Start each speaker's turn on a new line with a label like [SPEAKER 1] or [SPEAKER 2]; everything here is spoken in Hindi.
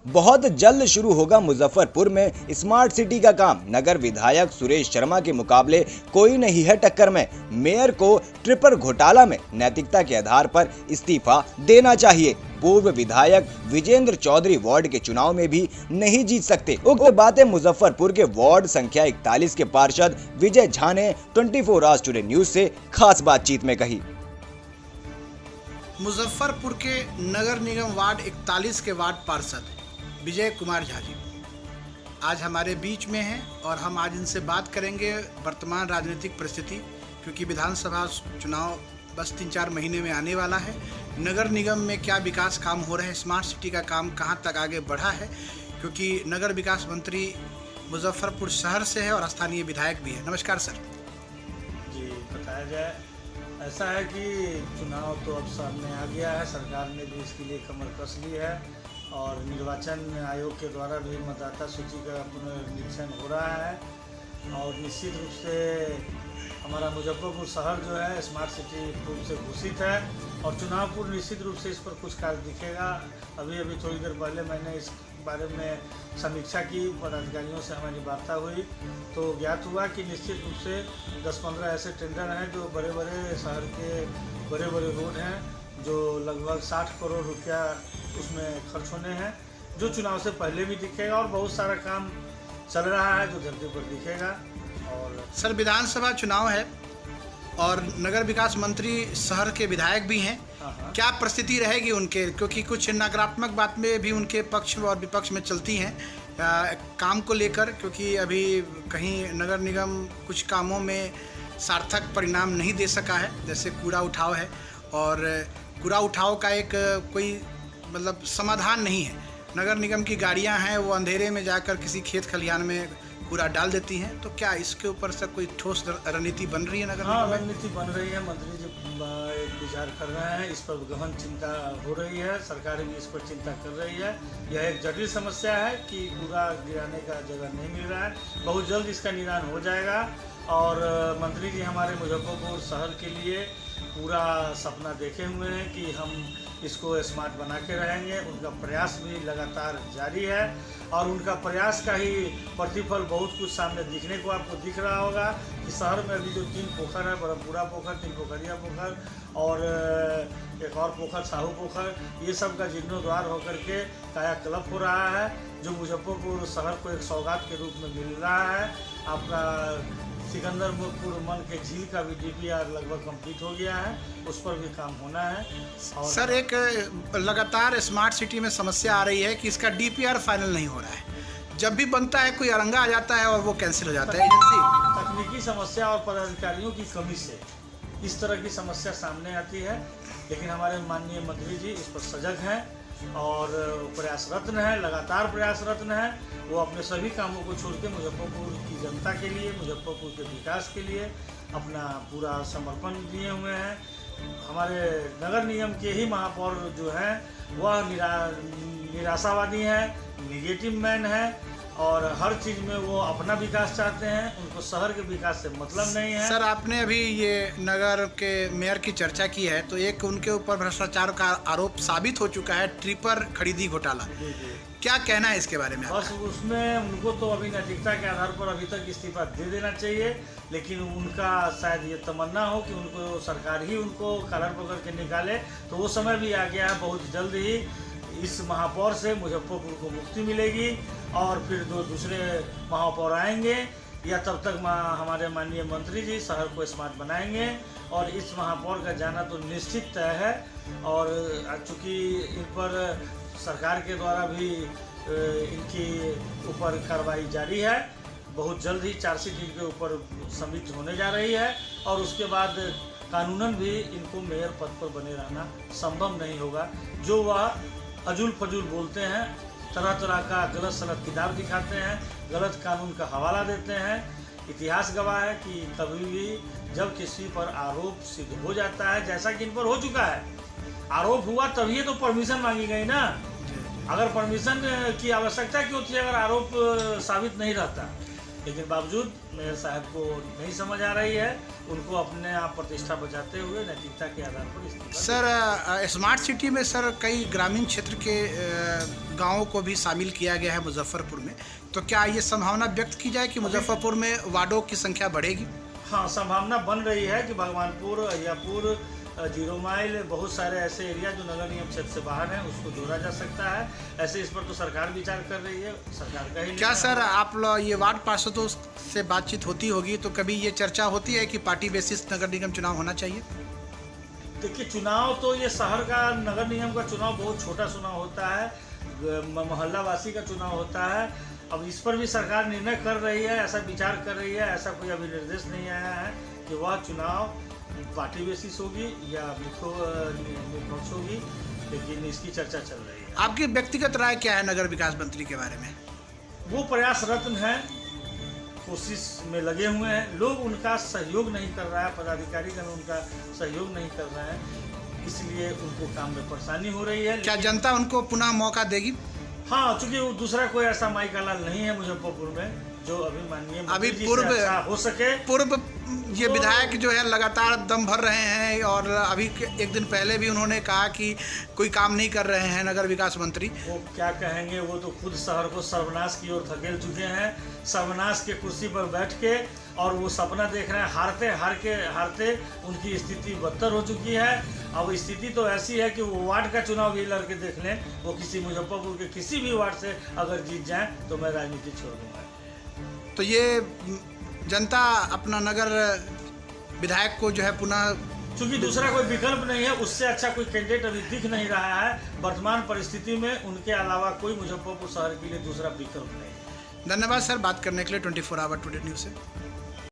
[SPEAKER 1] बहुत जल्द शुरू होगा मुजफ्फरपुर में स्मार्ट सिटी का काम। नगर विधायक सुरेश शर्मा के मुकाबले कोई नहीं है टक्कर में। मेयर को ट्रिपर घोटाला में नैतिकता के आधार पर इस्तीफा देना चाहिए। पूर्व विधायक विजेंद्र चौधरी वार्ड के चुनाव में भी नहीं जीत सकते। उक्त बातें मुजफ्फरपुर के वार्ड संख्या 41 के पार्षद विजय झा ने 24 आवर्स टुडे न्यूज से खास बातचीत में कही।
[SPEAKER 2] मुजफ्फरपुर के नगर निगम वार्ड 41 के वार्ड पार्षद विजय कुमार झा जी आज हमारे बीच में हैं और हम आज इनसे बात करेंगे वर्तमान राजनीतिक परिस्थिति, क्योंकि विधानसभा चुनाव बस 3-4 महीने में आने वाला है। नगर निगम में क्या विकास काम हो रहे हैं, स्मार्ट सिटी का काम कहां तक आगे बढ़ा है, क्योंकि नगर विकास मंत्री मुजफ्फरपुर शहर से है और स्थानीय विधायक भी है। नमस्कार सर
[SPEAKER 3] जी। बताया जाए, ऐसा है कि चुनाव तो अब सामने आ गया है, सरकार ने भी इसके लिए कमर कस ली है और निर्वाचन आयोग के द्वारा भी मतदाता सूची का पुनर्निरीक्षण हो रहा है और निश्चित रूप से हमारा मुजफ्फरपुर शहर जो है स्मार्ट सिटी रूप से घोषित है और चुनाव पूर्व निश्चित रूप से इस पर कुछ कार्य दिखेगा। अभी थोड़ी देर पहले मैंने इस बारे में समीक्षा की, पदाधिकारियों से हमारी वार्ता हुई तो ज्ञात हुआ कि निश्चित रूप से 10-15 ऐसे टेंडर हैं जो बड़े बड़े शहर के बड़े रोड हैं जो लगभग 60 करोड़ रुपया उसमें खर्च होने हैं, जो चुनाव से पहले भी दिखेगा और बहुत सारा काम चल रहा है जो धरती पर दिखेगा। और
[SPEAKER 2] सर विधानसभा चुनाव है और नगर विकास मंत्री शहर के विधायक भी हैं। क्या परिस्थिति रहेगी उनके, क्योंकि कुछ नकारात्मक बात में भी उनके पक्ष और विपक्ष में चलती हैं काम को लेकर, क्योंकि अभी कहीं नगर निगम कुछ कामों में सार्थक परिणाम नहीं दे सका है, जैसे कूड़ा उठाव है और कूड़ा उठाव का एक कोई मतलब समाधान नहीं है। नगर निगम की गाड़ियां हैं वो अंधेरे में जाकर किसी खेत खलिहान में कूड़ा डाल देती हैं, तो क्या इसके ऊपर से कोई ठोस रणनीति बन रही है नगर निगम में?
[SPEAKER 3] रणनीति बन रही है, मंत्री जी विचार कर रहे हैं, इस पर गहन चिंता हो रही है, सरकार भी इस पर चिंता कर रही है। यह एक जटिल समस्या है कि कूड़ा गिराने का जगह नहीं मिल रहा है, बहुत जल्द इसका निदान हो जाएगा और मंत्री जी हमारे मुजफ्फरपुर शहर के लिए पूरा सपना देखे हुए हैं कि हम इसको स्मार्ट बना के रहेंगे। उनका प्रयास भी लगातार जारी है और उनका प्रयास का ही प्रतिफल बहुत कुछ सामने दिखने को आपको दिख रहा होगा कि शहर में अभी जो 3 पोखर है, बरमपुरा पोखर, 3 पोखरिया पोखर और एक और पोखर साहू पोखर, ये सब का जीर्णोद्धार होकर के कायाकल्प हो रहा है, जो मुजफ्फरपुर शहर को एक सौगात के रूप में मिल रहा है। आपका सिकंदरपुर मन के झील का भी DPR लगभग कंप्लीट हो गया है, उस पर भी काम होना है। और
[SPEAKER 2] सर एक लगातार स्मार्ट सिटी में समस्या आ रही है कि इसका DPR फाइनल नहीं हो रहा है, जब भी बनता है कोई अरंगा आ जाता है और वो कैंसिल हो जाता है।
[SPEAKER 3] तकनीकी समस्या और पदाधिकारियों की कमी से इस तरह की समस्या सामने आती है, लेकिन हमारे माननीय मंत्री जी इस पर सजग हैं और प्रयासरत्न है, लगातार प्रयासरत्न है। वो अपने सभी कामों को छोड़ के मुजफ्फरपुर की जनता के लिए, मुजफ्फरपुर के विकास के लिए अपना पूरा समर्पण दिए हुए हैं। हमारे नगर निगम के ही महापौर जो हैं वह निराशावादी हैं, निगेटिव मैन है और हर चीज़ में वो अपना विकास चाहते हैं, उनको शहर के विकास से मतलब नहीं है।
[SPEAKER 2] सर आपने अभी ये नगर के मेयर की चर्चा की है, तो एक उनके ऊपर भ्रष्टाचार का आरोप साबित हो चुका है, ट्रिपर खरीदी घोटाला। क्या कहना है इसके बारे में?
[SPEAKER 3] बस उसमें उनको तो अभी नैतिकता के आधार पर अभी तक इस्तीफा दे देना चाहिए, लेकिन उनका शायद ये तमन्ना हो कि उनको सरकार ही उनको कॉलर पकड़ के निकाले, तो वो समय भी आ गया है। बहुत जल्द ही इस महापौर से मुजफ्फरपुर को मुक्ति मिलेगी और फिर 2 दूसरे महापौर आएंगे, या तब तक हमारे माननीय मंत्री जी शहर को स्मार्ट बनाएंगे और इस महापौर का जाना तो निश्चित तय है। और चूँकि इन पर सरकार के द्वारा भी इनकी ऊपर कार्रवाई जारी है, बहुत जल्द ही चार्जशीट इनके ऊपर सबमिट होने जा रही है और उसके बाद कानूनन भी इनको मेयर पद पर बने रहना संभव नहीं होगा। जो वह अजूल फजूल बोलते हैं, तरह तरह का गलत सलत किताब दिखाते हैं, गलत कानून का हवाला देते हैं। इतिहास गवाह है कि कभी भी जब किसी पर आरोप सिद्ध हो जाता है, जैसा कि इन पर हो चुका है, आरोप हुआ तभी तो परमिशन मांगी गई ना। अगर परमिशन की आवश्यकता क्यों थी अगर आरोप साबित नहीं रहता? लेकिन बावजूद मेयर साहब को नहीं समझ आ रही है। उनको अपने आप प्रतिष्ठा बचाते हुए नैतिकता के आधार पर इस्तीफा।
[SPEAKER 2] सर स्मार्ट सिटी में सर कई ग्रामीण क्षेत्र के गांवों को भी शामिल किया गया है मुजफ्फरपुर में, तो क्या ये संभावना व्यक्त की जाए कि मुजफ्फरपुर में वार्डों की संख्या बढ़ेगी?
[SPEAKER 3] हाँ, संभावना बन रही है कि भगवानपुर, अहियापुर, 0 माइल, बहुत सारे ऐसे एरिया जो नगर निगम क्षेत्र से बाहर हैं उसको जोड़ा जा सकता है। ऐसे इस पर तो सरकार विचार कर रही है, सरकार का ही।
[SPEAKER 2] क्या सर आप ये वार्ड पार्षदों से बातचीत होती होगी, तो कभी ये चर्चा होती है कि पार्टी बेसिस नगर निगम चुनाव होना चाहिए?
[SPEAKER 3] देखिए, चुनाव तो ये शहर का नगर निगम का चुनाव बहुत छोटा चुनाव होता है, मोहल्लावासी का चुनाव होता है। अब इस पर भी सरकार निर्णय कर रही है, ऐसा विचार कर रही है। ऐसा कोई अभी निर्देश नहीं आया है कि वह चुनाव पार्टी बेसिस होगी या निष्पक्ष होगी, लेकिन इसकी चर्चा चल रही है।
[SPEAKER 2] आपकी व्यक्तिगत राय क्या है नगर विकास मंत्री के बारे में?
[SPEAKER 3] वो प्रयासरत हैं, कोशिश में लगे हुए हैं। लोग उनका सहयोग नहीं कर रहा है, पदाधिकारीगण उनका सहयोग नहीं कर रहे हैं, इसलिए उनको काम में परेशानी हो रही है।
[SPEAKER 2] क्या जनता उनको पुनः मौका देगी?
[SPEAKER 3] हाँ, चूंकि दूसरा कोई ऐसा माई का लाल नहीं है मुजफ्फरपुर में जो अभी
[SPEAKER 2] पूर्व
[SPEAKER 3] हो सके।
[SPEAKER 2] पूर्व ये विधायक जो है लगातार दम भर रहे हैं, और अभी एक दिन पहले भी उन्होंने कहा कि कोई काम नहीं कर रहे हैं नगर विकास मंत्री।
[SPEAKER 3] वो क्या कहेंगे, वो तो खुद शहर को सर्वनाश की ओर धकेल चुके हैं, सर्वनाश के कुर्सी पर बैठ के, और वो सपना देख रहे हैं। हारते उनकी स्थिति बदतर हो चुकी है। अब स्थिति तो ऐसी है कि वो वार्ड का चुनाव भी लड़के देख लें, वो किसी मुजफ्फरपुर के किसी भी वार्ड से अगर जीत जाएं तो मैं राजनीति छोड़ दूंगा।
[SPEAKER 2] तो ये जनता अपना नगर विधायक को जो है पुनः,
[SPEAKER 3] चूंकि दूसरा कोई विकल्प नहीं है, उससे अच्छा कोई कैंडिडेट अभी दिख नहीं रहा है वर्तमान परिस्थिति में, उनके अलावा कोई मुजफ्फरपुर शहर के लिए दूसरा विकल्प नहीं है।
[SPEAKER 2] धन्यवाद सर बात करने के लिए 24 आवर टुडे न्यूज़ से।